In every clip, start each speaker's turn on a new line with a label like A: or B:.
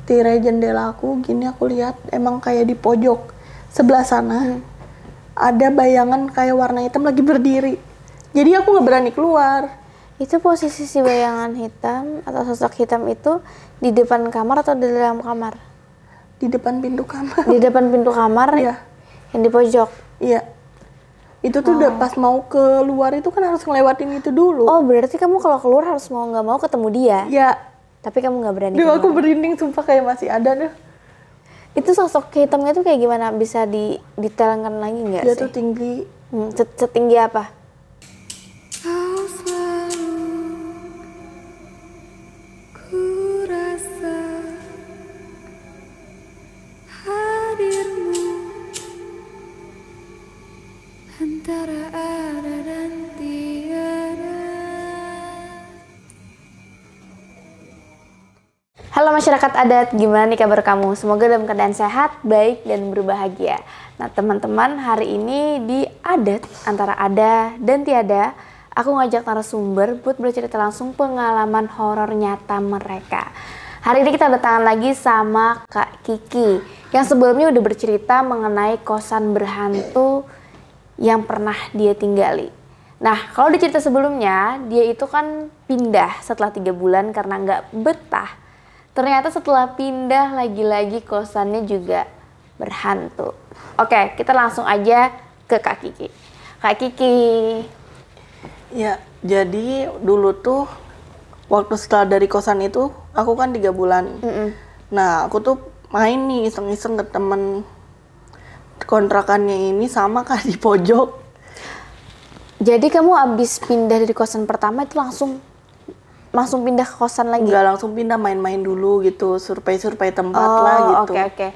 A: tirai jendela aku gini, aku lihat emang kayak di pojok sebelah sana ada bayangan kayak warna hitam lagi berdiri. Jadi aku nggak berani keluar.
B: Itu posisi si bayangan hitam atau sosok hitam itu di depan kamar atau di dalam kamar?
A: Di depan pintu kamar.
B: Di depan pintu kamar?
A: Iya.
B: Yang di pojok?
A: Iya. Itu tuh udah pas mau keluar itu kan harus ngelewatin itu dulu.
B: Oh, berarti kamu kalau keluar harus mau nggak mau ketemu dia?
A: Iya.
B: Tapi kamu nggak berani
A: Duh,
B: keluar?
A: aku berinding sumpah kayak masih ada deh.
B: Itu sosok hitamnya tuh kayak gimana? Bisa didetailkan lagi nggak sih?
A: Dia tuh tinggi.
B: Setinggi apa? Halo masyarakat adat, gimana nih kabar kamu? Semoga dalam keadaan sehat, baik, dan berbahagia. Nah teman-teman, hari ini di Adat, antara ada dan tiada, aku ngajak narasumber buat bercerita langsung pengalaman horor nyata mereka. Hari ini kita datangan lagi sama Kak Kiki, yang sebelumnya udah bercerita mengenai kosan berhantu yang pernah dia tinggali. Nah, kalau di cerita sebelumnya, dia itu kan pindah setelah 3 bulan karena nggak betah. Ternyata setelah pindah lagi-lagi kosannya juga berhantu. Oke, kita langsung aja ke Kak Kiki. Kak Kiki.
A: Ya, jadi dulu tuh waktu setelah dari kosan itu, aku kan 3 bulan. Nah, aku tuh main nih iseng-iseng ke temen kontrakannya ini sama kan di pojok.
B: Jadi kamu abis pindah dari kosan pertama itu langsung pindah ke kosan lagi?
A: Nggak langsung pindah, main-main dulu gitu, survei-survei tempat lah gitu.
B: Oke.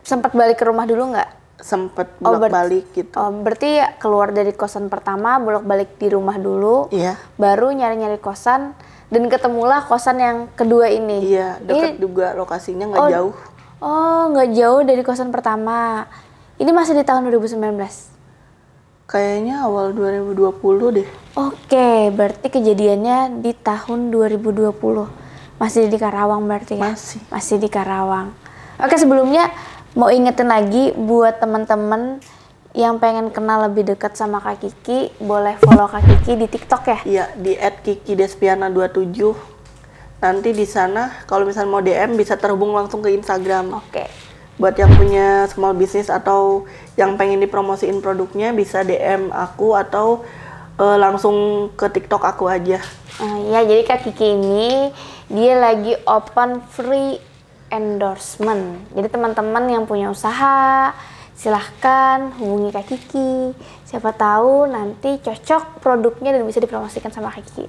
B: Sempat balik ke rumah dulu nggak?
A: Sempet bolak-balik gitu.
B: Berarti keluar dari kosan pertama, bolak-balik di rumah dulu,
A: Iya.
B: baru nyari-nyari kosan, dan ketemulah kosan yang kedua ini.
A: Iya, dekat juga lokasinya, nggak jauh.
B: Oh, nggak jauh dari kosan pertama. Ini masih di tahun 2019?
A: Kayaknya awal 2020 deh.
B: Oke, berarti kejadiannya di tahun 2020. Masih di Karawang berarti ya? Masih di Karawang. Oke, sebelumnya mau ingetin lagi buat teman-teman yang pengen kenal lebih dekat sama Kak Kiki, boleh follow Kak Kiki di TikTok ya?
A: Iya, di @kikidespiana27. Nanti di sana kalau misalnya mau DM bisa terhubung langsung ke Instagram.
B: Oke.
A: Buat yang punya small business atau yang pengen dipromosiin produknya bisa DM aku atau langsung ke TikTok aku aja.
B: Ya, jadi Kak Kiki ini dia lagi open free endorsement. Jadi teman-teman yang punya usaha silahkan hubungi Kak Kiki. Siapa tahu nanti cocok produknya dan bisa dipromosikan sama Kak Kiki.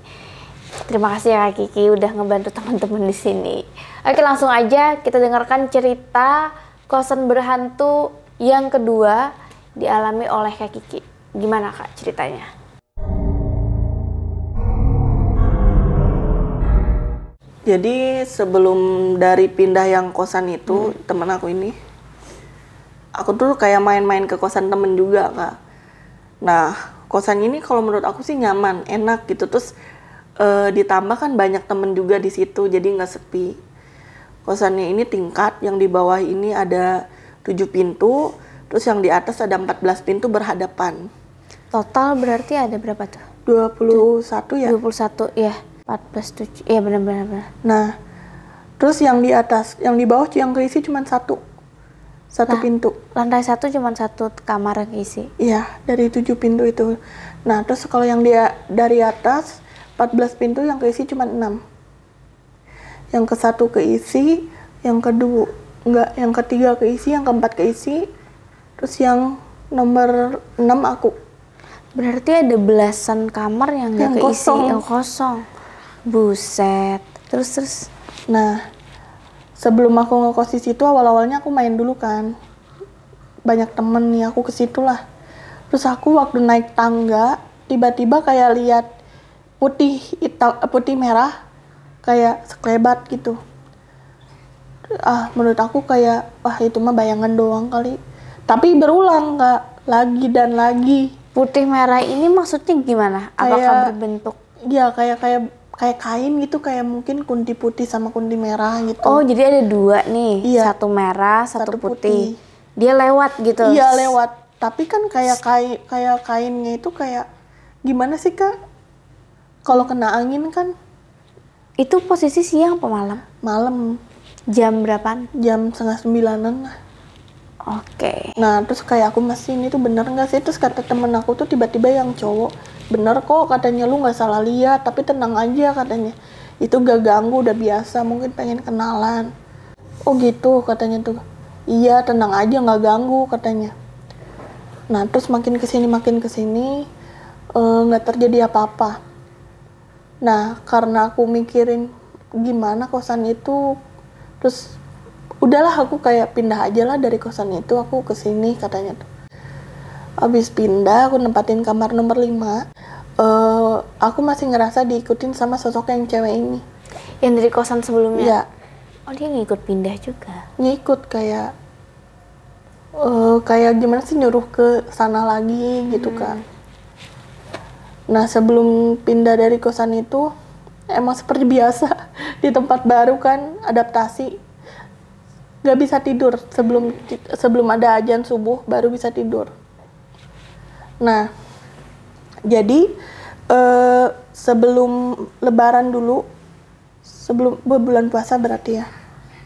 B: Terima kasih ya Kak Kiki udah ngebantu teman-teman di sini. Oke, langsung aja kita dengarkan cerita kosan berhantu yang kedua dialami oleh Kak Kiki. Gimana Kak ceritanya?
A: Jadi sebelum dari pindah yang kosan itu, temen aku ini, aku tuh kayak main-main ke kosan temen juga Kak. Nah, kosan ini kalau menurut aku sih nyaman, enak gitu. Terus ditambah kan banyak temen juga di situ, jadi nggak sepi. Kosannya ini tingkat, yang di bawah ini ada 7 pintu, terus yang di atas ada 14 pintu berhadapan.
B: Total berarti ada berapa tuh?
A: 21 ya?
B: 21, ya. 14, 7, iya benar-benar.
A: Nah, terus yang di atas, yang di bawah yang keisi cuma satu pintu.
B: Lantai 1 cuma 1 kamar yang keisi?
A: Iya, dari 7 pintu itu. Nah, terus kalau yang dari atas, 14 pintu yang keisi cuma 6. Yang ke-1 keisi, yang kedua enggak, yang ketiga keisi, yang keempat keisi, terus yang nomor 6 aku.
B: Berarti ada belasan kamar yang nggak keisi, yang kosong. Buset. Terus.
A: Nah, sebelum aku ngekos di situ, awal-awalnya aku main dulu kan. Banyak temen nih, aku ke situ lah. Terus aku waktu naik tangga, tiba-tiba kayak lihat putih merah, kayak sekelebat gitu. Menurut aku kayak, wah itu mah bayangan doang kali. Tapi berulang Kak, lagi dan lagi.
B: Putih merah ini maksudnya gimana? Apakah berbentuk?
A: Iya, kayak kayak kain gitu, kayak mungkin kunti putih sama kunti merah gitu.
B: Oh, jadi ada dua nih.
A: Iya.
B: Satu merah, satu putih. Dia lewat gitu.
A: Iya, lewat. Tapi kan kayak kainnya itu kayak gimana sih, Kak? Kalau kena angin kan
B: Itu posisi siang apa malam?
A: malam,
B: Jam berapaan?
A: jam 8:30 lah.
B: Oke.
A: Nah, terus kayak aku masih ini tuh bener nggak sih? Terus kata temen aku tuh tiba-tiba yang cowok, bener kok katanya, lu nggak salah lihat, tapi tenang aja katanya. Itu gak ganggu, udah biasa, mungkin pengen kenalan. Oh gitu katanya tuh. Iya, tenang aja, nggak ganggu katanya. Nah, terus makin kesini nggak terjadi apa-apa. Nah, karena aku mikirin gimana kosan itu, terus udahlah aku kayak pindah aja lah dari kosan itu, aku ke sini katanya tuh. Abis pindah, aku nempatin kamar nomor 5. Aku masih ngerasa diikutin sama sosok yang cewek ini.
B: Yang dari kosan sebelumnya?
A: Iya,
B: Oh, dia ngikut pindah juga.
A: ngikut kayak gimana sih, nyuruh ke sana lagi gitu kan. Nah, sebelum pindah dari kosan itu, emang seperti biasa di tempat baru kan, adaptasi. Gak bisa tidur sebelum ada azan subuh, baru bisa tidur. Nah, jadi sebelum lebaran dulu, sebelum bulan puasa berarti ya,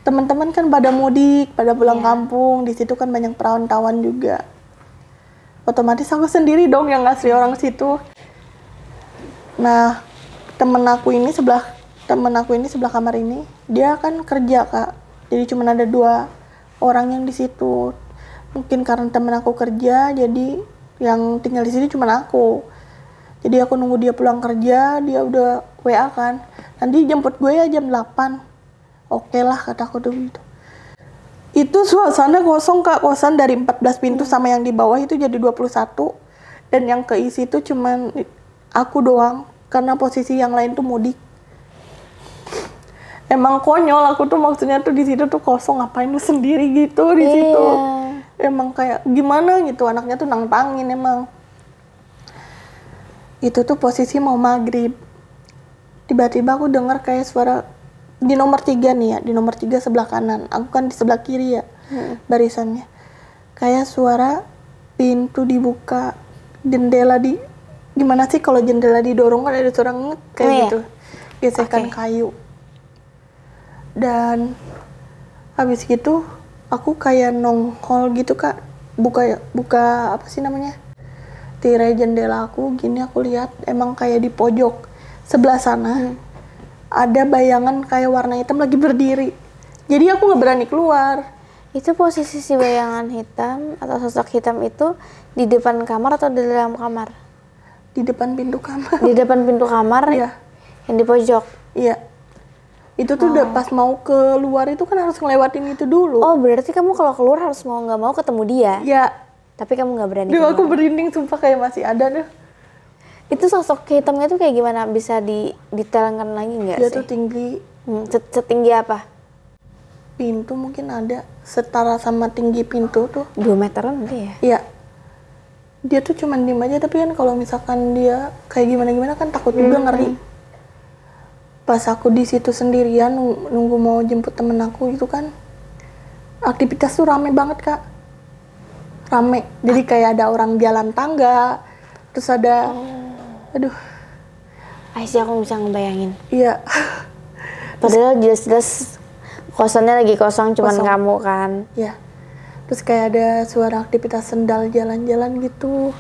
A: teman-teman kan pada mudik, pada pulang kampung, di situ kan banyak perantauan juga. Otomatis aku sendiri dong yang ngasih orang situ. Nah, temen aku ini sebelah kamar ini, dia kan kerja, Kak. Jadi cuma ada 2 orang yang di situ. Mungkin karena temen aku kerja, jadi yang tinggal di sini cuma aku. Jadi aku nunggu dia pulang kerja, dia udah WA kan. Nanti jemput gue ya jam 8. Oke lah, kataku tuh gitu. Itu suasana kosong, Kak. Kosan dari 14 pintu sama yang di bawah itu jadi 21. Dan yang keisi itu cuman aku doang, karena posisi yang lain tuh mudik. Emang konyol, aku tuh maksudnya tuh di situ tuh kosong, ngapain lu sendiri gitu di situ. Emang kayak gimana gitu, anaknya tuh nantangin emang. Itu tuh posisi mau maghrib. Tiba-tiba aku dengar kayak suara di nomor 3 nih ya, di nomor 3 sebelah kanan. Aku kan di sebelah kiri ya, barisannya. Kayak suara pintu dibuka, jendela gimana sih kalau jendela didorong kan ada suara ngek kayak gitu. Gesekan kayu. Dan habis gitu aku kayak nongol gitu, Kak. Buka apa sih namanya? Tirai jendela aku gini, aku lihat emang kayak di pojok sebelah sana. Ada bayangan kayak warna hitam lagi berdiri. Jadi aku nggak berani keluar.
B: Itu posisi si bayangan hitam atau sosok hitam itu di depan kamar atau di dalam kamar?
A: Di depan pintu kamar.
B: Di depan pintu kamar?
A: Iya.
B: Yang di pojok?
A: Iya. Itu tuh udah pas mau keluar itu kan harus ngelewatin itu dulu.
B: Oh, berarti kamu kalau keluar harus mau nggak mau ketemu dia?
A: Iya.
B: Tapi kamu nggak berani
A: Duh,
B: keluar?
A: aku berinding sumpah, kayak masih ada deh.
B: Itu sosok hitamnya tuh kayak gimana? Bisa didetailkan lagi nggak sih?
A: Dia tuh tinggi.
B: Setinggi apa?
A: Pintu mungkin ada setara sama tinggi pintu tuh.
B: 2 meteran mungkin ya?
A: Iya. Dia tuh cuman diem aja, tapi kan kalau misalkan dia kayak gimana-gimana kan takut juga, ngeri. Pas aku di situ sendirian nunggu mau jemput temen aku itu kan, aktivitas tuh rame banget, Kak. Rame. Jadi kayak ada orang jalan tangga, terus ada aduh.
B: Sih aku bisa ngebayangin.
A: Iya.
B: Padahal jelas-jelas kosannya lagi kosong, cuman
A: Kosong.
B: kamu kan.
A: Iya. Terus kayak ada suara aktivitas sendal jalan-jalan gitu.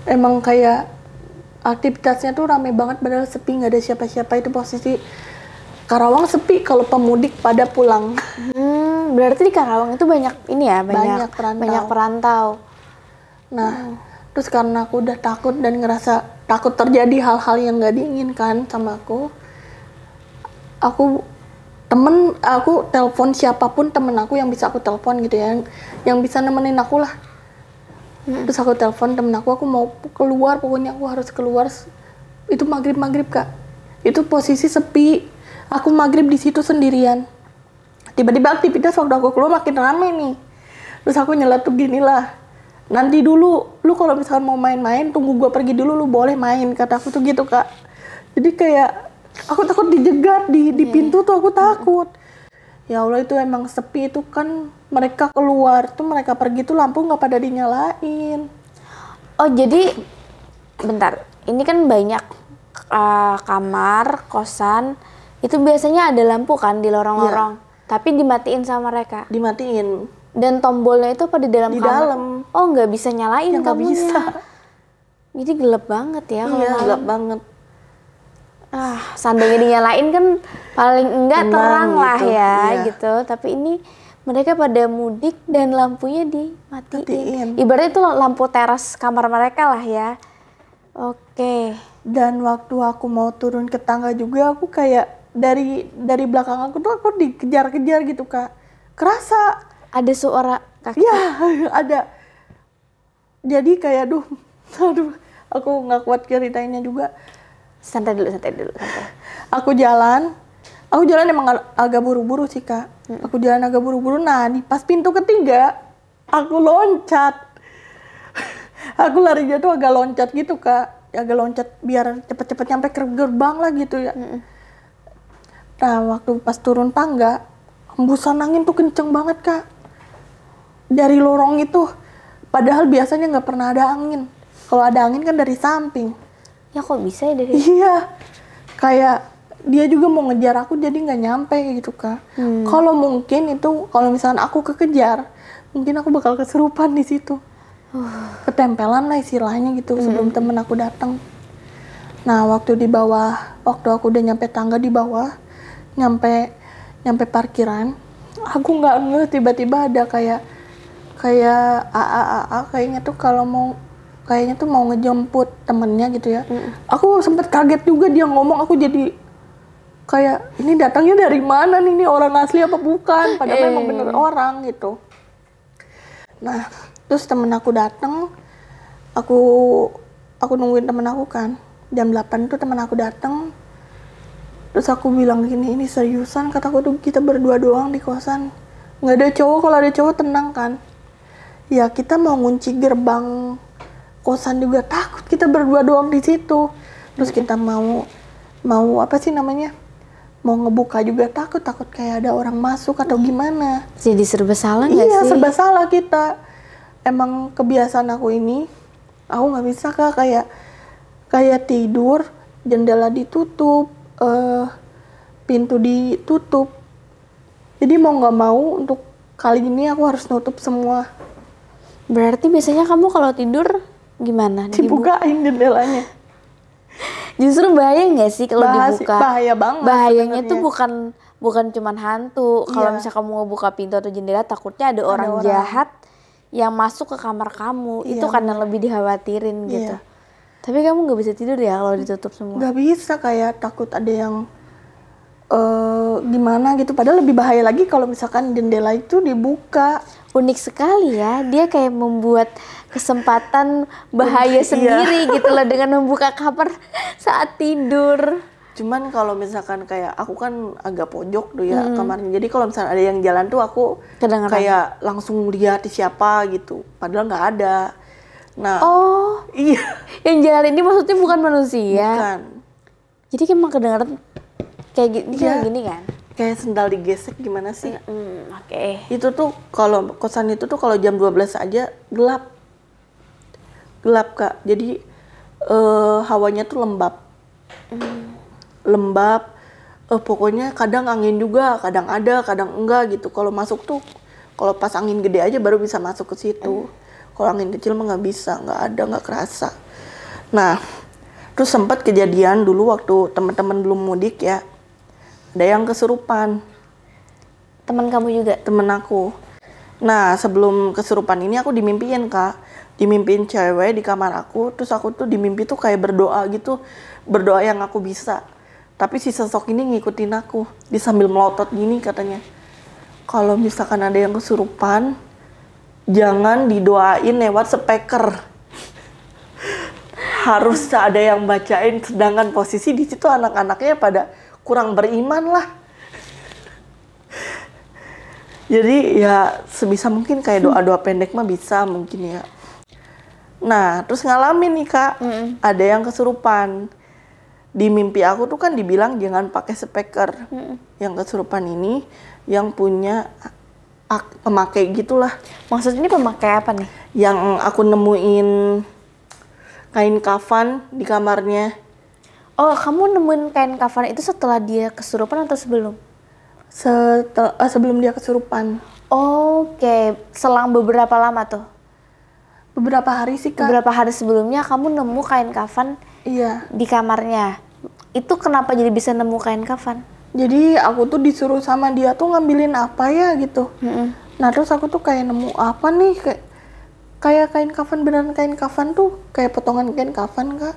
A: Emang kayak aktivitasnya tuh rame banget, padahal sepi, nggak ada siapa-siapa. Itu posisi Karawang sepi kalau pemudik pada pulang.
B: Berarti di Karawang itu banyak ini ya,
A: Banyak perantau.
B: banyak perantau.
A: Nah, terus karena aku udah takut dan ngerasa takut terjadi hal-hal yang nggak diinginkan sama aku telepon siapapun temen aku yang bisa aku telepon gitu ya, yang bisa nemenin aku lah. Terus aku telepon temen aku mau keluar, pokoknya aku harus keluar. Itu maghrib, Kak. Itu posisi sepi. Aku maghrib di situ sendirian. Tiba-tiba aktivitas waktu aku keluar makin rame nih. Terus aku nyeletuk gini lah. nanti dulu, lu kalau misalkan mau main-main tunggu gue pergi dulu, lu boleh main, kata aku tuh gitu Kak. Jadi kayak aku takut dijegat di pintu tuh, aku takut. Ya Allah, itu emang sepi itu kan, mereka keluar tuh, mereka pergi tuh lampu nggak pada dinyalain.
B: Oh jadi bentar, ini kan banyak kamar kosan itu biasanya ada lampu kan di lorong-lorong, tapi dimatiin sama mereka.
A: Dimatiin.
B: Dan tombolnya itu apa di dalam
A: Di
B: kamar?
A: dalam.
B: Oh nggak bisa nyalain
A: Ya, nggak
B: kamunya.
A: bisa.
B: Jadi gelap banget ya kalau
A: Iya,
B: malam.
A: gelap banget.
B: Seandainya dinyalain kan paling enggak
A: Tenang
B: terang lah
A: gitu,
B: ya
A: iya.
B: gitu. Tapi ini mereka pada mudik dan lampunya dimatiin.
A: Matiin.
B: Ibaratnya itu lampu teras kamar mereka lah ya. Oke.
A: Dan waktu aku mau turun ke tangga juga, aku kayak dari belakang aku tuh aku dikejar-kejar gitu Kak. Kerasa.
B: Ada suara kaki.
A: Ya, ada. Jadi kayak aduh, aku nggak kuat ceritainnya juga.
B: Santai dulu.
A: Aku jalan emang agak buru-buru sih Kak. Aku jalan agak buru-buru, nah di pas pintu ketiga, aku loncat. Aku larinya tuh agak loncat gitu Kak. Agak loncat biar cepet-cepet nyampe ke gerbang lah gitu ya. Nah waktu pas turun tangga, hembusan angin tuh kenceng banget Kak. Dari lorong itu, padahal biasanya nggak pernah ada angin. Kalau ada angin kan dari samping.
B: Ya kok bisa ya dari...
A: Iya, kayak dia juga mau ngejar aku jadi nggak nyampe gitu Kak. Kalau mungkin itu, kalau misalnya aku kekejar, mungkin aku bakal kesurupan di situ. Ketempelan lah istilahnya gitu sebelum temen aku datang. Nah waktu aku udah nyampe tangga di bawah, nyampe parkiran, aku nggak ngeh tiba-tiba ada kayak kayaknya tuh kayaknya tuh mau ngejemput temennya gitu ya. Aku sempet kaget juga dia ngomong, aku jadi kayak ini datangnya dari mana nih, ini orang asli apa bukan, padahal memang bener orang gitu. Nah terus temen aku datang, aku nungguin temen aku kan, jam 8 tuh temen aku datang. Terus aku bilang gini, ini seriusan, kataku tuh kita berdua doang di kosan, nggak ada cowok, kalau ada cowok tenang kan. Ya kita mau ngunci gerbang kosan juga takut, kita berdua doang di situ. Terus kita mau apa sih namanya, mau ngebuka juga takut kayak ada orang masuk atau gimana.
B: Jadi serba salah nggak sih?
A: Iya serba salah kita. Emang kebiasaan aku ini, aku nggak bisa Kak, kayak tidur jendela ditutup, pintu ditutup. Jadi mau nggak mau untuk kali ini aku harus nutup semua.
B: Berarti biasanya kamu kalau tidur gimana?
A: Dibukain jendelanya.
B: Justru bahaya nggak sih kalau dibuka?
A: Bahaya banget.
B: Bahayanya
A: sebenernya.
B: tuh bukan cuman hantu. Kalau
A: Iya.
B: misalnya kamu ngebuka pintu atau jendela, takutnya ada orang jahat yang masuk ke kamar kamu.
A: Iya,
B: itu kan yang lebih dikhawatirin gitu.
A: Iya.
B: Tapi kamu nggak bisa tidur ya kalau ditutup semua?
A: Nggak bisa, kayak takut ada yang gimana gitu. Padahal lebih bahaya lagi kalau misalkan jendela itu dibuka.
B: Unik sekali ya, dia kayak membuat kesempatan bahaya sendiri gitu loh dengan membuka kamar saat tidur.
A: Cuman kalau misalkan kayak aku kan agak pojok tuh ya kamarnya. Jadi kalau misalkan ada yang jalan tuh aku
B: Kedengeran.
A: kayak langsung lihat siapa gitu. Padahal nggak ada. Nah,
B: Oh,
A: iya.
B: yang jalan ini maksudnya bukan manusia.
A: Bukan.
B: Jadi emang kedengeran kayak gini,
A: Iya.
B: kayak gini kan?
A: Kayak sendal digesek gimana sih?
B: Oke.
A: Itu tuh kalau kosan itu tuh kalau jam 12 aja gelap. Gelap Kak. Jadi hawanya tuh lembab. Lembab. Pokoknya kadang angin juga, kadang ada, kadang enggak gitu. Kalau masuk tuh, kalau pas angin gede aja baru bisa masuk ke situ. Kalau angin kecil mah nggak bisa, nggak ada, nggak kerasa. Nah, terus sempat kejadian dulu waktu teman-teman belum mudik ya. Ada yang kesurupan.
B: Teman kamu juga?
A: Temen aku. Nah sebelum kesurupan ini aku dimimpiin Kak. Dimimpiin cewek di kamar aku. Terus aku tuh dimimpi tuh kayak berdoa gitu. Berdoa yang aku bisa. Tapi si sosok ini ngikutin aku. Dia sambil melotot gini katanya. Kalau misalkan ada yang kesurupan, jangan didoain lewat speaker. Harus ada yang bacain. Sedangkan posisi di situ anak-anaknya pada kurang beriman lah. Jadi ya sebisa mungkin kayak doa-doa pendek mah bisa mungkin ya. Nah, terus ngalamin nih Kak, ada yang kesurupan. Di mimpi aku tuh kan dibilang jangan pakai speaker. Yang kesurupan ini yang punya pemakai gitulah.
B: Maksudnya ini pemakai apa nih?
A: Yang aku nemuin kain kafan di kamarnya.
B: Oh, kamu nemuin kain kafan itu setelah dia kesurupan atau sebelum?
A: Sebelum dia kesurupan.
B: Oke, selang beberapa lama tuh?
A: Beberapa hari sih Kak.
B: Beberapa hari sebelumnya kamu nemu kain kafan di kamarnya. Itu kenapa jadi bisa nemu kain kafan?
A: Jadi aku tuh disuruh sama dia tuh ngambilin apa ya gitu. Nah terus aku tuh kayak nemu apa nih, kayak kain kafan, beneran kain kafan tuh, kayak potongan kain kafan Kak.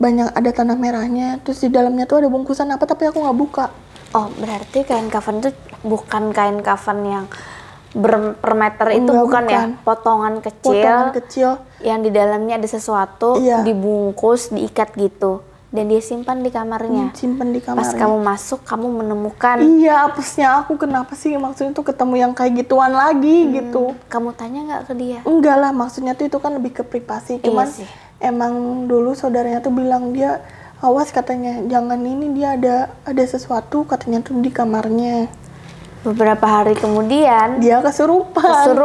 A: Banyak ada tanah merahnya, terus di dalamnya tuh ada bungkusan apa tapi aku nggak buka.
B: Oh, berarti kain kafan itu bukan kain kafan yang per meter itu, bukan ya? Potongan kecil yang di dalamnya ada sesuatu, dibungkus, diikat gitu. Dan dia simpan di kamarnya.
A: Simpan di kamarnya.
B: Pas kamu masuk, kamu menemukan.
A: Iya, apesnya aku kenapa sih maksudnya tuh ketemu yang kayak gituan lagi gitu.
B: Kamu tanya nggak ke dia?
A: Enggak lah, maksudnya tuh itu kan lebih ke privasi. Cuman emang dulu saudaranya tuh bilang dia awas katanya, jangan ini, dia ada sesuatu katanya tuh di kamarnya.
B: Beberapa hari kemudian
A: dia kesurupan.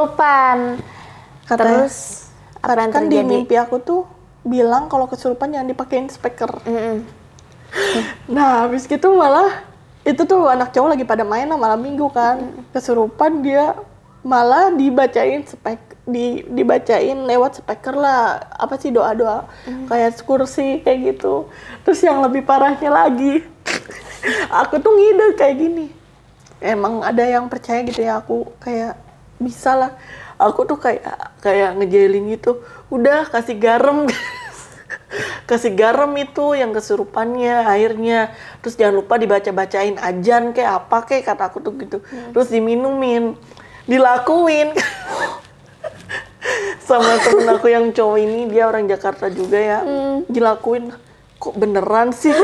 B: Terus apa yang
A: kan
B: terjadi?
A: Di mimpi aku tuh bilang kalau kesurupan jangan dipakein speaker. Nah habis gitu malah itu tuh anak cowok lagi pada main malam minggu kan, kesurupan dia malah dibacain dibacain lewat speaker lah, apa sih, doa-doa kayak kursi kayak gitu. Terus yang lebih parahnya lagi aku tuh ngide kayak gini, emang ada yang percaya gitu ya, aku kayak bisa lah, aku tuh kayak ngejelin gitu, udah kasih garam kasih garam itu yang kesurupannya airnya, terus jangan lupa dibaca-bacain ajan kayak apa kayak, kata aku tuh gitu. Terus diminumin, dilakuin sama temen aku yang cowok ini, dia orang Jakarta juga ya. Dilakuin, kok beneran sih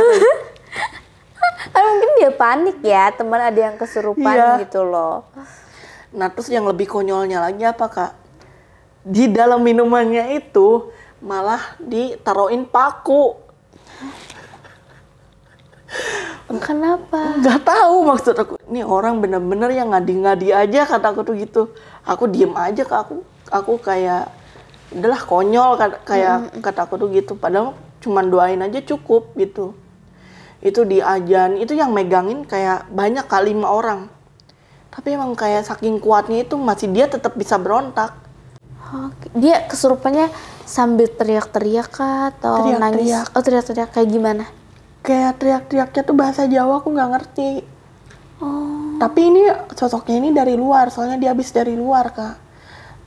B: mungkin dia panik ya, teman ada yang kesurupan gitu loh.
A: Nah terus yang lebih konyolnya lagi apa Kak, di dalam minumannya itu malah ditaruhin paku.
B: Kenapa?
A: Nggak tahu, maksud aku ini orang bener-bener yang ngadi-ngadi aja, kata aku tuh gitu. Aku diem aja Kak, aku kayak udahlah konyol kayak kata aku tuh gitu, padahal cuman doain aja cukup gitu. Itu diajan, itu yang megangin kayak banyak kali 5 orang. Tapi emang kayak saking kuatnya itu masih dia tetap bisa berontak.
B: Dia kesurupannya sambil teriak-teriak kah atau nangis? Oh, teriak-teriak kayak gimana?
A: Kayak teriak-teriaknya tuh bahasa Jawa, aku nggak ngerti. Tapi ini sosoknya ini dari luar, soalnya dia habis dari luar Kak.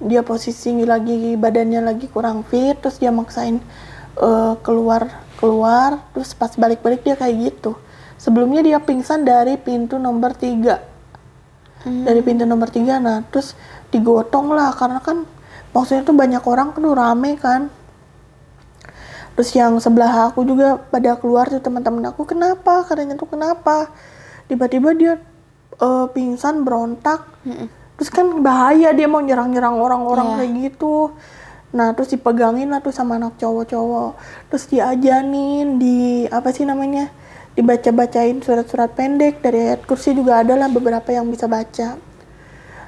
A: Dia posisi lagi, badannya lagi kurang fit, terus dia maksain keluar, terus pas balik-balik dia kayak gitu. Sebelumnya dia pingsan dari pintu nomor 3. Dari pintu nomor 3, nah terus digotong lah, karena kan maksudnya tuh banyak orang kan, rame kan. Terus yang sebelah aku juga pada keluar tuh, teman-teman aku, kenapa? Katanya tuh kenapa? Tiba-tiba dia pingsan, berontak. Terus kan bahaya, dia mau nyerang-nyerang orang-orang kayak gitu. Nah terus dipegangin lah tuh sama anak cowok-cowok. Terus diajanin, dibaca-bacain surat-surat pendek, dari ayat kursi juga ada lah beberapa yang bisa baca.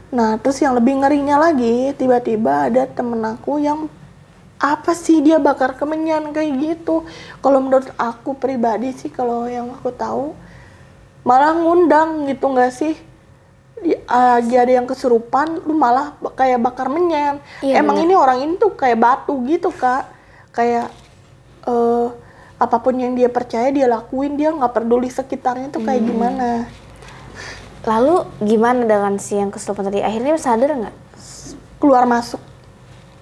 A: Nah terus yang lebih ngerinya lagi, tiba-tiba ada temen aku yang apa sih, dia bakar kemenyan kayak gitu. Kalau menurut aku pribadi sih, kalau yang aku tahu malah ngundang gitu nggak sih, lagi ada yang kesurupan lu malah kayak bakar menyan. Emang bener. Ini orang ini tuh kayak batu gitu Kak, kayak apapun yang dia percaya dia lakuin, dia nggak peduli sekitarnya tuh kayak gimana.
B: Lalu gimana dengan si yang kesurupan tadi? Akhirnya sadar nggak?
A: Keluar masuk.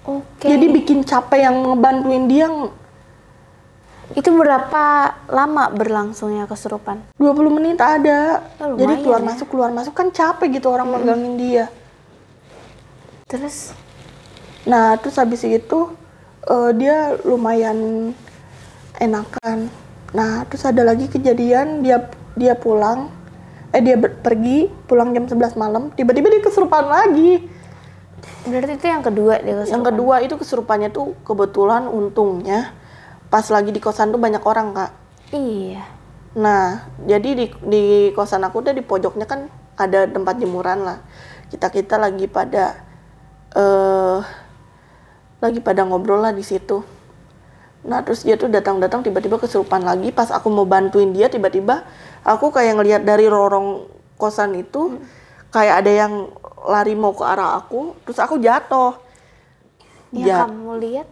B: Oke.
A: Jadi bikin capek yang ngebantuin dia.
B: Itu berapa lama berlangsungnya kesurupan?
A: 20 menit ada. Jadi keluar masuk kan capek gitu orang megangin dia.
B: Terus?
A: Nah terus habis itu dia lumayan enakan. Nah terus ada lagi kejadian, dia pulang. Dia pergi pulang jam 11 malam, tiba-tiba dia kesurupan lagi.
B: Berarti itu yang kedua dia kesurupan.
A: Yang kedua itu kesurupannya tuh kebetulan untungnya pas lagi di kosan tuh banyak orang, Kak.
B: Iya.
A: Nah, jadi di kosan aku tuh di pojoknya kan ada tempat jemuran lah. Kita lagi pada ngobrol lah di situ. Nah, terus dia tuh datang-datang tiba-tiba kesurupan lagi. Pas aku mau bantuin dia, tiba-tiba aku kayak ngelihat dari lorong kosan itu kayak ada yang lari mau ke arah aku, terus aku jatuh.
B: Yang kamu lihat?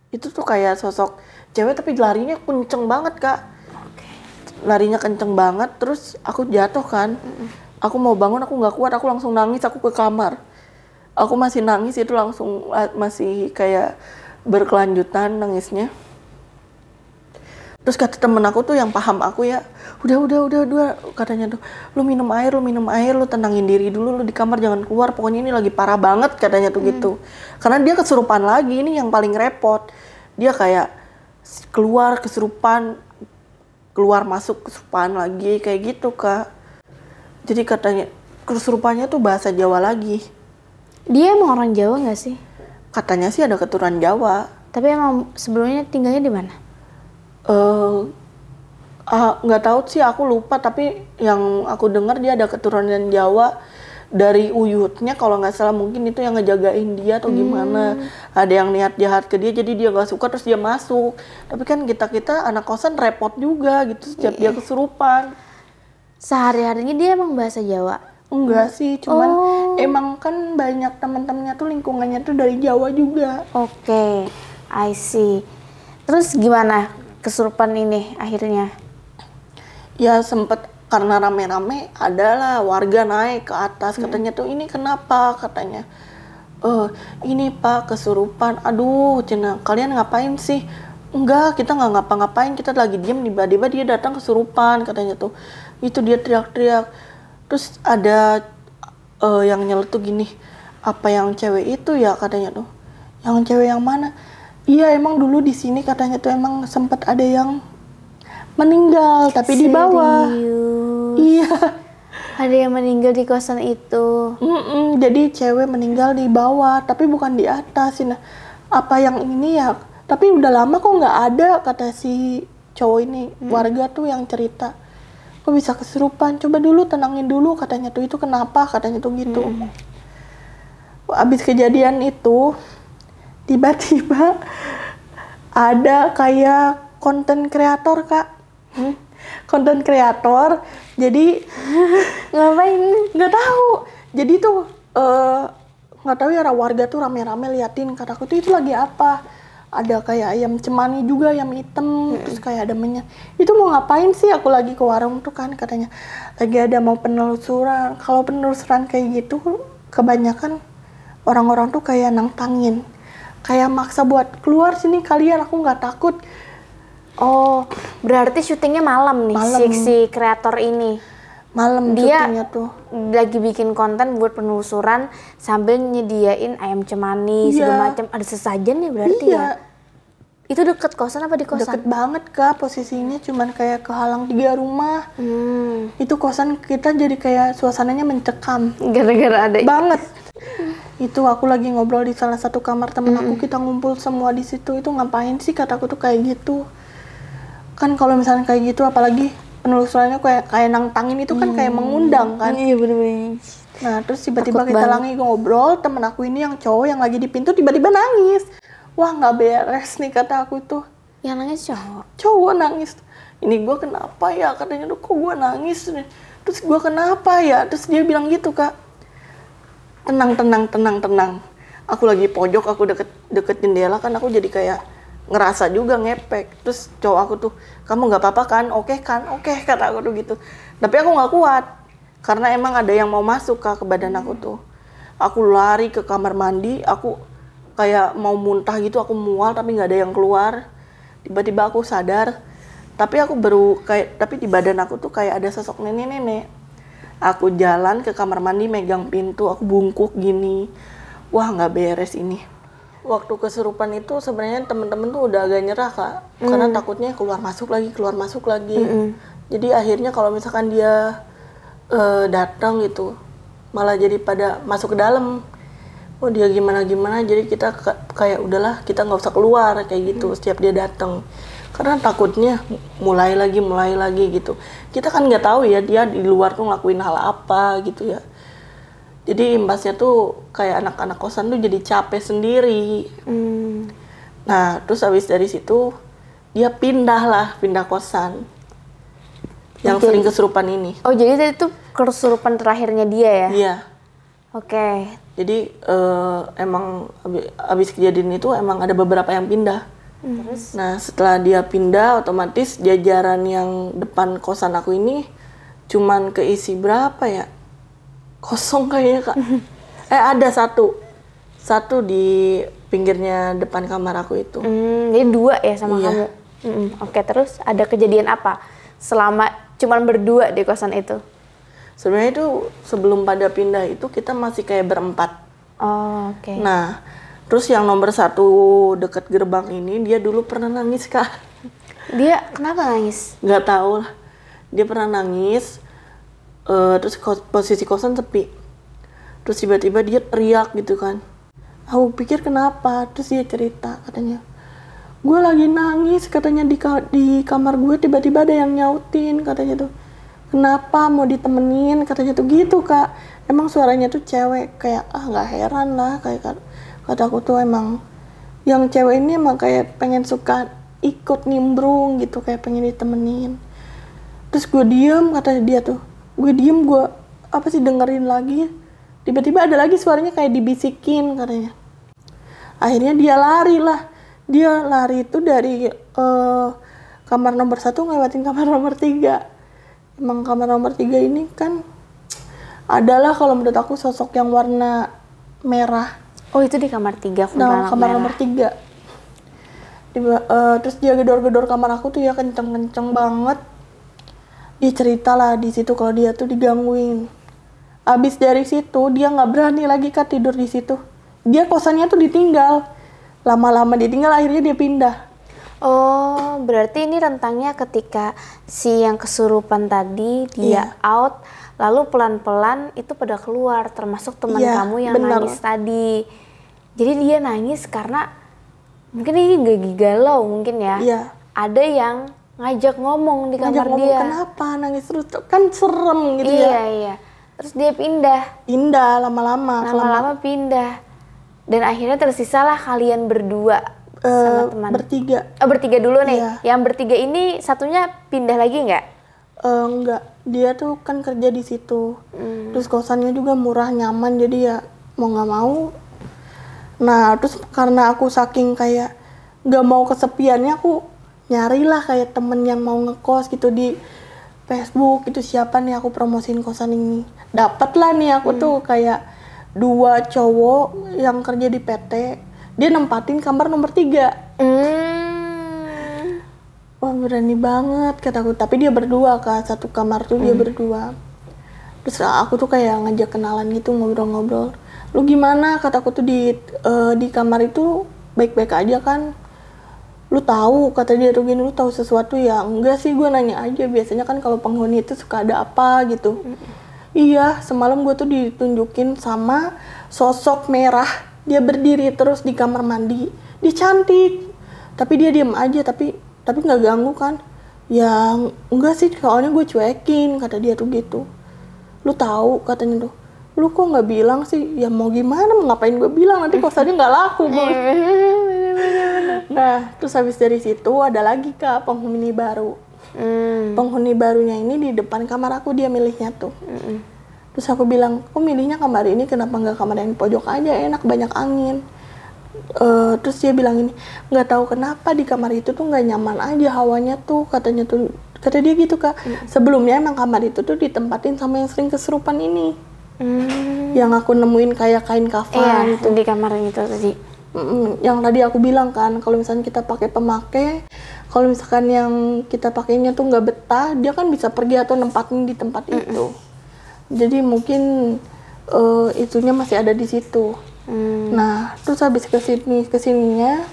A: Itu tuh kayak sosok cewek tapi larinya kenceng banget, Kak. Larinya kenceng banget, terus aku jatuh kan. Aku mau bangun, aku nggak kuat, aku langsung nangis, aku ke kamar. Aku masih nangis, itu langsung masih kayak berkelanjutan nangisnya. Terus kata temen aku tuh yang paham aku ya, udah, katanya tuh, lu minum air, lu tenangin diri dulu, lu di kamar jangan keluar, pokoknya ini lagi parah banget, katanya tuh gitu. Karena dia kesurupan lagi, ini yang paling repot. Dia kayak keluar kesurupan, keluar masuk kesurupan lagi, kayak gitu, Kak. Jadi katanya kesurupannya tuh bahasa Jawa lagi.
B: Dia emang orang Jawa nggak sih?
A: Katanya sih ada keturunan Jawa.
B: Tapi emang sebelumnya tinggalnya di mana?
A: Nggak tahu sih, aku lupa, tapi yang aku dengar dia ada keturunan Jawa. Dari uyutnya kalau nggak salah, mungkin itu yang ngejagain dia atau gimana. Ada yang niat jahat ke dia, jadi dia nggak suka terus dia masuk. Tapi kan kita anak kosan repot juga gitu setiap dia kesurupan.
B: Sehari-harinya dia emang bahasa Jawa?
A: Enggak sih, cuman emang kan banyak teman-temannya tuh lingkungannya tuh dari Jawa juga.
B: Oke, I see. Terus gimana kesurupan ini akhirnya?
A: Ya sempet karena rame-rame adalah warga naik ke atas, katanya tuh ini kenapa, katanya ini Pak kesurupan. Aduh cina, kalian ngapain sih? Enggak, kita nggak ngapa-ngapain, kita lagi diem, tiba-tiba dia datang kesurupan, katanya tuh. Itu dia teriak-teriak. Terus ada yang nyeletuk gini, apa yang cewek itu ya, katanya tuh. Yang cewek yang mana? Iya emang dulu di sini katanya tuh emang sempat ada yang meninggal tapi di bawah. Iya.
B: Ada yang meninggal di kosan itu.
A: Jadi cewek meninggal di bawah tapi bukan di atas. Nah, apa yang ini ya? Tapi udah lama kok nggak ada, kata si cowok ini. Warga tuh yang cerita. Kok bisa kesurupan? Coba dulu tenangin dulu, katanya tuh. Itu kenapa? Katanya tuh gitu. Abis kejadian itu tiba-tiba ada kayak konten kreator, Kak. Konten kreator, jadi
B: Ngapain?
A: nggak tahu. Jadi tuh nggak tahu ya, warga tuh rame-rame liatin, kataku tuh itu lagi apa. Ada kayak ayam cemani juga, ayam hitam, terus kayak ada minyak. Itu mau ngapain sih? Aku lagi ke warung tuh kan, katanya lagi ada mau penelusuran. Kalau penelusuran kayak gitu, kebanyakan orang-orang tuh kayak nantangin, kayak maksa buat keluar sini kalian, aku nggak takut.
B: Oh, berarti syutingnya malam nih.
A: Malam.
B: Si kreator ini.
A: Malam
B: Dia
A: syutingnya tuh.
B: lagi bikin konten buat penelusuran sambil nyediain ayam cemani segala macam. Ada sesajen nih berarti ya? Itu deket kosan apa di kosan?
A: Deket banget, Kak, posisinya cuman kayak kehalang 3 rumah. Itu kosan kita jadi kayak suasananya mencekam.
B: Gara-gara ada
A: Banget. Itu aku lagi ngobrol di salah satu kamar temen aku, kita ngumpul semua di situ. Itu ngapain sih, kataku tuh kayak gitu. Kan kalau misalnya kayak gitu, apalagi penelusurannya kayak nantangin, itu kan kayak mengundang kan.
B: Iya bener-bener.
A: Nah terus tiba-tiba kita lagi ngobrol, temen aku ini yang cowok yang lagi di pintu tiba-tiba nangis. Wah nggak beres nih, kata aku tuh.
B: Yang nangis cowok?
A: Cowok nangis. Ini gue kenapa ya, katanya tuh, kok gue nangis. Terus gue kenapa ya, terus dia bilang gitu, Kak. Tenang. Aku lagi pojok, aku deket jendela kan, aku jadi kayak ngerasa juga ngepek. Terus cowok aku tuh, kamu nggak apa-apa kan? Oke, kata aku tuh gitu. Tapi aku nggak kuat karena emang ada yang mau masuk, Kak, ke badan aku tuh. Aku lari ke kamar mandi, aku kayak mau muntah gitu, aku mual tapi nggak ada yang keluar. Tiba-tiba aku sadar, tapi di badan aku tuh kayak ada sosok nenek-nenek. Aku jalan ke kamar mandi, megang pintu, aku bungkuk gini. Wah nggak beres ini. Waktu kesurupan itu sebenarnya temen-temen tuh udah agak nyerah, Kak, karena takutnya keluar masuk lagi. Jadi akhirnya kalau misalkan dia datang gitu, malah jadi pada masuk ke dalam. oh dia gimana, jadi kita kayak udahlah kita nggak usah keluar kayak gitu setiap dia datang, karena takutnya mulai lagi gitu. Kita kan nggak tahu ya dia di luar tuh ngelakuin hal apa gitu ya. Jadi imbasnya tuh kayak anak-anak kosan tuh jadi capek sendiri. Nah terus habis dari situ dia pindah kosan yang sering kesurupan ini.
B: Oh jadi itu kesurupan terakhirnya dia ya?
A: Iya.
B: Oke.
A: Jadi emang abis kejadian itu emang ada beberapa yang pindah.
B: Terus?
A: Nah setelah dia pindah otomatis jajaran yang depan kosan aku ini cuman keisi berapa ya? Kosong kayaknya Kak. Ada satu di pinggirnya depan kamar aku itu.
B: Jadi 2 ya sama
A: Iya.
B: kamu? Oke, terus ada kejadian apa selama cuman berdua di kosan itu?
A: Sebenarnya itu sebelum pada pindah itu kita masih kayak berempat.
B: Oh, oke.
A: Nah, terus yang nomor 1 dekat gerbang ini dia dulu pernah nangis Kak.
B: Dia kenapa nangis?
A: Nggak tahu lah. Dia pernah nangis. Terus posisi kosan sepi. Terus tiba-tiba dia teriak gitu kan. Aku pikir kenapa? Terus dia cerita katanya. Gue lagi nangis katanya di kamar gue tiba-tiba ada yang nyautin katanya tuh. Kenapa mau ditemenin katanya tuh gitu Kak. Emang suaranya tuh cewek kayak nggak heran lah kayak kata aku tuh emang yang cewek ini emang kayak pengen suka ikut nimbrung gitu kayak pengen ditemenin. Terus gue diem kata dia tuh. Gue diem gue apa sih dengerin lagi. Tiba-tiba ada lagi suaranya kayak dibisikin katanya. Akhirnya dia lari lah. Dia lari itu dari kamar nomor 1 ngelewatin kamar nomor 3. Emang kamar nomor 3 ini kan adalah kalau menurut aku sosok yang warna merah.
B: Oh, itu di kamar 3
A: Nah, kamar nomor 3. Terus dia gedor-gedor kamar aku tuh ya kenceng-kenceng banget. Dia cerita lah di situ kalau dia tuh digangguin. Abis dari situ dia nggak berani lagi Kak tidur di situ. Dia kosannya tuh ditinggal. Lama-lama ditinggal akhirnya dia pindah.
B: Oh, berarti ini rentangnya ketika si yang kesurupan tadi dia out, lalu pelan-pelan itu pada keluar, termasuk teman kamu yang nangis tadi. Jadi dia nangis karena mungkin ini gak galau mungkin ya.
A: Iya.
B: Ada yang ngajak ngomong di kamar dia.
A: Kenapa nangis terus? Kan serem gitu ya.
B: Iya. Terus dia pindah.
A: Pindah lama-lama
B: Pindah. Dan akhirnya tersisalah kalian berdua. Sama teman.
A: Bertiga.
B: Bertiga dulu nih.
A: Iya.
B: Yang bertiga ini satunya pindah lagi nggak?
A: Enggak, dia tuh kan kerja di situ. Terus kosannya juga murah, nyaman, jadi ya mau nggak mau. Nah, terus karena aku saking kayak nggak mau kesepiannya, aku nyarilah kayak temen yang mau ngekos gitu di Facebook. Itu siapa nih aku promosiin kosan ini. Dapet lah nih aku tuh kayak 2 cowok yang kerja di PT. Dia nempatin kamar nomor 3. Wah berani banget kataku. Tapi dia berdua Kak, satu kamar tuh dia berdua. Terus aku tuh kayak ngajak kenalan gitu, ngobrol-ngobrol. Lu gimana? Kataku tuh di kamar itu baik-baik aja kan? Lu tahu? Kata dia tuh gini, lu tahu sesuatu ya? Enggak sih, gue nanya aja. Biasanya kan kalau penghuni itu suka ada apa gitu. Iya, semalam gue tuh ditunjukin sama sosok merah. Dia berdiri terus di kamar mandi. Dia cantik. Tapi dia diem aja, tapi nggak ganggu kan? Ya enggak sih, soalnya gue cuekin, kata dia tuh gitu. Lu tahu katanya tuh. Lu kok nggak bilang sih? Ya mau gimana? Ngapain gue bilang? Nanti kosannya nggak laku. Nah, terus habis dari situ ada lagi Kak penghuni baru. Penghuni barunya ini di depan kamar aku dia milihnya tuh. Terus aku bilang, kok milihnya kamar ini, kenapa nggak kamar yang pojok aja, enak banyak angin. Terus dia bilang ini, nggak tahu kenapa di kamar itu tuh nggak nyaman aja hawanya tuh, katanya tuh, kata dia gitu Kak. Sebelumnya emang kamar itu tuh ditempatin sama yang sering kesurupan ini. Yang aku nemuin kayak kain kafan
B: itu di kamar itu tadi.
A: Yang tadi aku bilang kan, kalau misalnya kita pakai pemakai, kalau misalkan yang kita pakainya tuh nggak betah, dia kan bisa pergi atau nempatin di tempat itu. Jadi mungkin itunya masih ada di situ. Nah, terus habis kesininya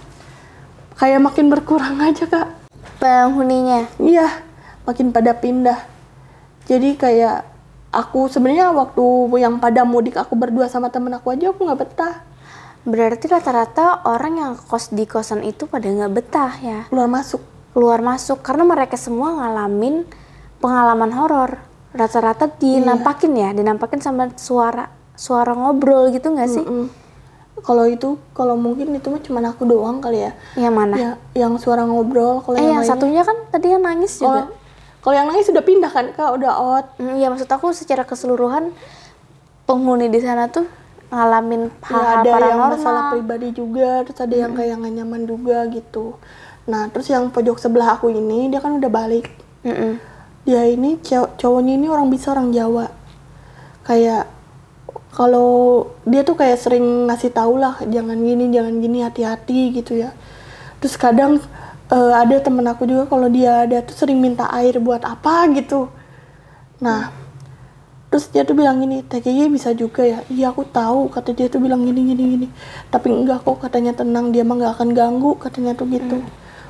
A: kayak makin berkurang aja Kak.
B: Penghuninya?
A: Iya, makin pada pindah. Jadi kayak aku sebenarnya waktu yang pada mudik aku berdua sama temen aku aja aku nggak betah.
B: Berarti rata-rata orang yang kos di kosan itu pada nggak betah ya?
A: Keluar masuk.
B: Karena mereka semua ngalamin pengalaman horor. Rata-rata dinampakin dinampakin sama suara ngobrol gitu nggak sih?
A: Kalau mungkin itu mah cuma aku doang kali ya.
B: Yang mana?
A: Yang suara ngobrol. Kalau
B: yang satunya kan tadi yang nangis juga.
A: Kalau yang nangis sudah pindah kan Kak, udah out.
B: Iya, maksud aku secara keseluruhan penghuni di sana tuh ngalamin hal-hal
A: ada
B: paranormal.
A: yang masalah pribadi juga, terus ada yang kayak nggak nyaman juga gitu. Nah, terus yang pojok sebelah aku ini dia kan udah balik. Dia ini cowoknya ini orang Jawa. Kayak kalau dia tuh kayak sering ngasih tahu lah, jangan gini, hati-hati gitu ya. Terus kadang ada temen aku juga kalau dia tuh sering minta air buat apa gitu. Nah, terus dia tuh bilang gini, TKY bisa juga ya? Iya aku tahu, kata dia tuh bilang gini. Tapi enggak kok, katanya tenang, dia mah nggak akan ganggu, katanya tuh gitu.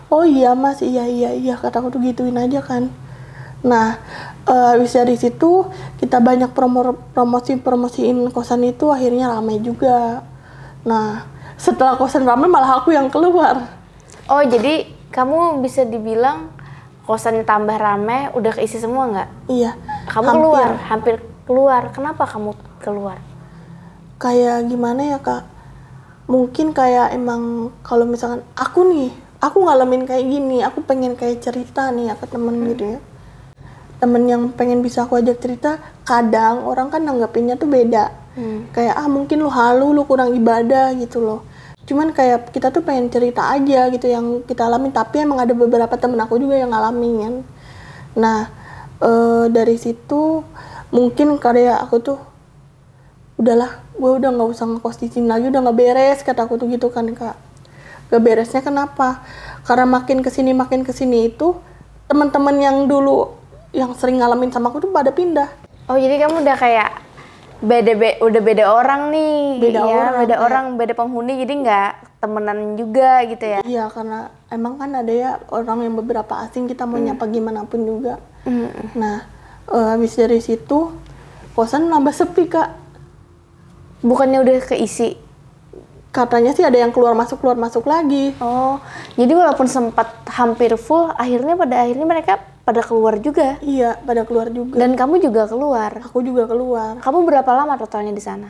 A: Oh iya mas, iya, kata aku tuh gituin aja kan. Nah, habis dari situ kita banyak promosiin kosan itu, akhirnya ramai juga. Nah, setelah kosan ramai malah aku yang keluar.
B: Oh jadi kamu bisa dibilang kosan tambah ramai, udah keisi semua nggak?
A: Iya.
B: Kamu hampir keluar. Kenapa kamu keluar?
A: Kayak gimana ya Kak? Mungkin kayak emang kalau misalkan aku ngalamin kayak gini, aku pengen kayak cerita nih ya ke temen gitu ya. Temen yang pengen bisa aku ajak cerita, kadang orang kan nanggapinnya tuh beda. Kayak mungkin lu halu, lu kurang ibadah gitu loh. Cuman kayak kita tuh pengen cerita aja gitu yang kita alamin, tapi emang ada beberapa temen aku juga yang ngalamin kan. Nah, dari situ mungkin karya aku tuh udahlah, gue udah nggak usah ngekos di sini lagi, udah nggak beres, kata aku tuh gitu kan Kak. Gak beresnya kenapa? Karena makin kesini itu teman-teman yang dulu yang sering ngalamin sama aku tuh pada pindah.
B: Oh jadi kamu udah kayak udah beda orang nih, beda orang, beda penghuni, jadi nggak temenan juga gitu ya?
A: Iya, karena emang kan ada ya orang yang beberapa asing, kita mau nyapa gimana pun juga. Nah, habis dari situ kosan nambah sepi Kak.
B: Bukannya udah keisi?
A: Katanya sih ada yang keluar masuk lagi.
B: Oh, jadi walaupun sempat hampir full, pada akhirnya mereka pada keluar juga?
A: Iya, pada keluar juga.
B: Dan kamu juga keluar?
A: Aku juga keluar.
B: Kamu berapa lama totalnya di sana?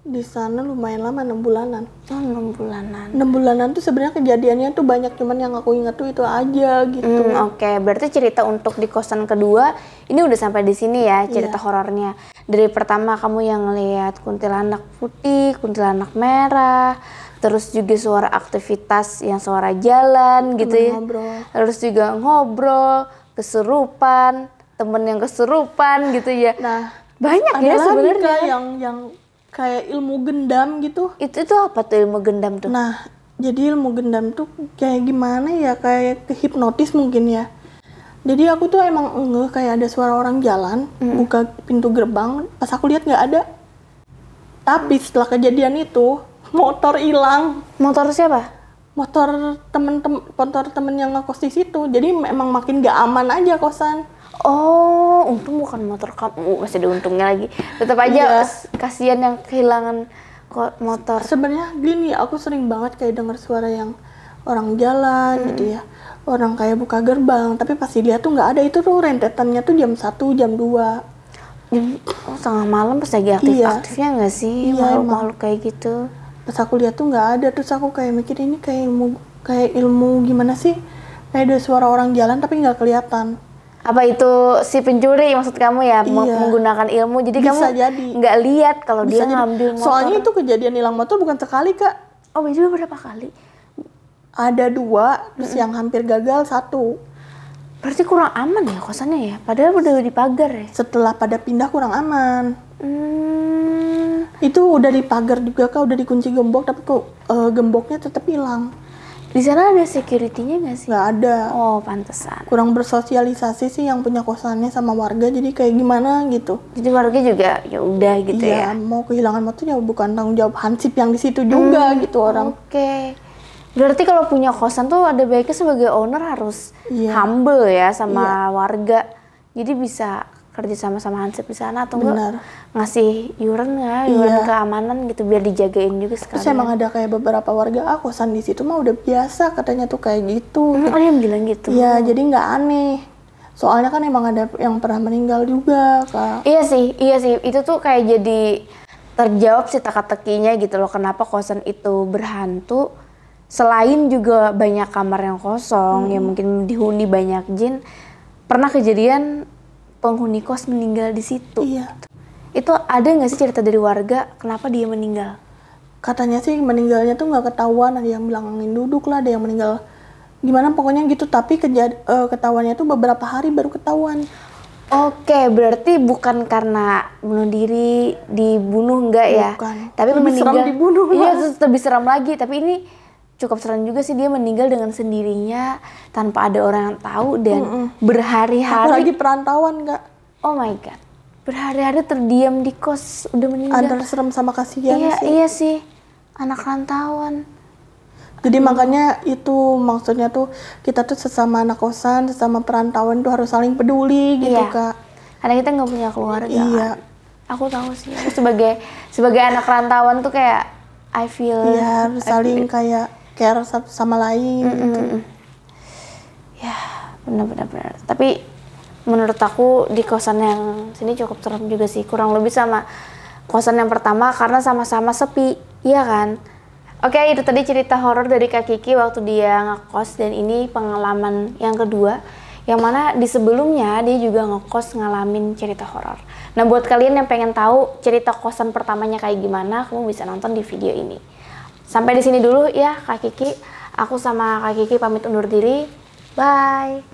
A: Di sana lumayan lama, 6 bulanan.
B: Oh, 6 bulanan.
A: 6 bulanan tuh sebenarnya kejadiannya tuh banyak, cuman yang aku ingat tuh itu aja gitu.
B: Oke. Berarti cerita untuk di kosan kedua ini udah sampai di sini ya, cerita horornya. Dari pertama kamu yang ngelihat kuntilanak putih, kuntilanak merah, terus juga suara aktivitas yang suara jalan gitu ya.
A: Ngobrol.
B: Terus juga ngobrol, kesurupan, temen yang kesurupan gitu ya.
A: Nah,
B: banyak ya sebenarnya
A: yang kayak ilmu gendam gitu.
B: Itu apa tuh ilmu gendam tuh?
A: Nah, jadi ilmu gendam tuh kayak gimana ya, kayak kehipnotis mungkin ya. Jadi aku tuh emang kayak ada suara orang jalan, buka pintu gerbang, pas aku lihat nggak ada. Tapi setelah kejadian itu, motor hilang.
B: Motor siapa?
A: Motor temen yang ngekos di situ. Jadi emang makin gak aman aja kosan.
B: Oh, untung bukan motor kamu, masih ada untungnya lagi. Tetap aja kasihan yang kehilangan motor.
A: Sebenarnya gini, aku sering banget kayak dengar suara yang orang jalan gitu ya. Orang kayak buka gerbang, tapi pas dilihat tuh nggak ada. Itu tuh rentetannya tuh jam 1, jam 2.
B: Tengah malam pas lagi aktif-aktifnya nggak sih? Makhluk-makhluk kayak gitu.
A: Pas aku lihat tuh nggak ada, terus aku kayak mikir ini kayak ilmu gimana sih? Kayak ada suara orang jalan tapi nggak kelihatan.
B: Apa itu si pencuri maksud kamu ya? Menggunakan ilmu, jadi
A: bisa
B: kamu nggak lihat kalau dia ngambil motor.
A: Soalnya itu kejadian hilang motor bukan sekali Kak.
B: Oh, itu berapa kali?
A: Ada 2, terus yang hampir gagal 1.
B: Berarti kurang aman ya kosannya ya? Padahal udah dipagar ya?
A: Setelah pada pindah kurang aman. Itu udah dipagar juga Kak, udah dikunci gembok, tapi kok gemboknya tetap hilang.
B: Di sana ada security-nya nggak sih?
A: Nggak ada.
B: Oh, pantesan.
A: Kurang bersosialisasi sih yang punya kosannya sama warga, jadi kayak gimana gitu.
B: Jadi warga juga ya udah gitu ya?
A: Iya, mau kehilangan motor ya bukan tanggung jawab hansip yang di situ juga gitu orang.
B: Oke. Berarti kalau punya kosan tuh ada baiknya sebagai owner harus humble ya sama warga. Jadi bisa kerja sama hansip di sana atau enggak ngasih iuran iuran keamanan gitu biar dijagain juga sekalian.
A: Terus emang ada kayak beberapa warga kosan di situ mah udah biasa katanya tuh kayak gitu.
B: Oh dia bilang gitu.
A: Iya, jadi nggak aneh. Soalnya kan emang ada yang pernah meninggal juga, Kak.
B: Iya sih. Itu tuh kayak jadi terjawab sih teka-tekinya gitu loh. Kenapa kosan itu berhantu? Selain juga banyak kamar yang kosong, yang mungkin dihuni banyak jin. Pernah kejadian penghuni kos meninggal di situ.
A: Iya.
B: Itu ada nggak sih cerita dari warga kenapa dia meninggal?
A: Katanya sih meninggalnya tuh nggak ketahuan. Ada yang bilang angin duduk lah, ada yang meninggal gimana pokoknya gitu. Tapi ketahuannya tuh beberapa hari baru ketahuan.
B: Oke, berarti bukan karena bunuh diri, dibunuh enggak ya?
A: Bukan.
B: Tapi
A: lebih
B: meninggal.
A: seram dibunuh.
B: Iya, terus lebih seram lagi. Tapi ini cukup serem juga sih, dia meninggal dengan sendirinya tanpa ada orang yang tahu dan berhari-hari.
A: Apalagi perantauan, Kak.
B: Oh my god. Berhari-hari terdiam di kos udah meninggal.
A: Antara serem sama kasihan sih.
B: Iya sih. Anak rantauan.
A: Jadi makanya itu maksudnya tuh kita tuh sesama anak kosan, sesama perantauan tuh harus saling peduli gitu, Kak.
B: Karena kita nggak punya keluarga.
A: Iya.
B: Kan? Aku tahu sih. Aku sebagai anak rantauan tuh kayak I feel.
A: Iya, harus saling kayak care satu sama lain gitu.
B: Ya, benar. Tapi menurut aku di kosan yang sini cukup serem juga sih. Kurang lebih sama kosan yang pertama karena sama-sama sepi. Iya kan? Oke, itu tadi cerita horor dari Kak Kiki waktu dia ngekos, dan ini pengalaman yang kedua, yang mana di sebelumnya dia juga ngekos ngalamin cerita horor. Nah, buat kalian yang pengen tahu cerita kosan pertamanya kayak gimana, kamu bisa nonton di video ini. Sampai di sini dulu ya Kak Kiki. Aku sama Kak Kiki pamit undur diri. Bye.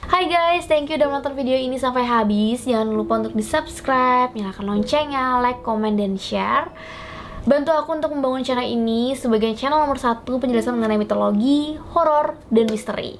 B: Hai guys, thank you udah nonton video ini sampai habis. Jangan lupa untuk di-subscribe, nyalakan loncengnya, like, comment, dan share. Bantu aku untuk membangun channel ini sebagai channel nomor 1 penjelasan mengenai mitologi, horor, dan misteri.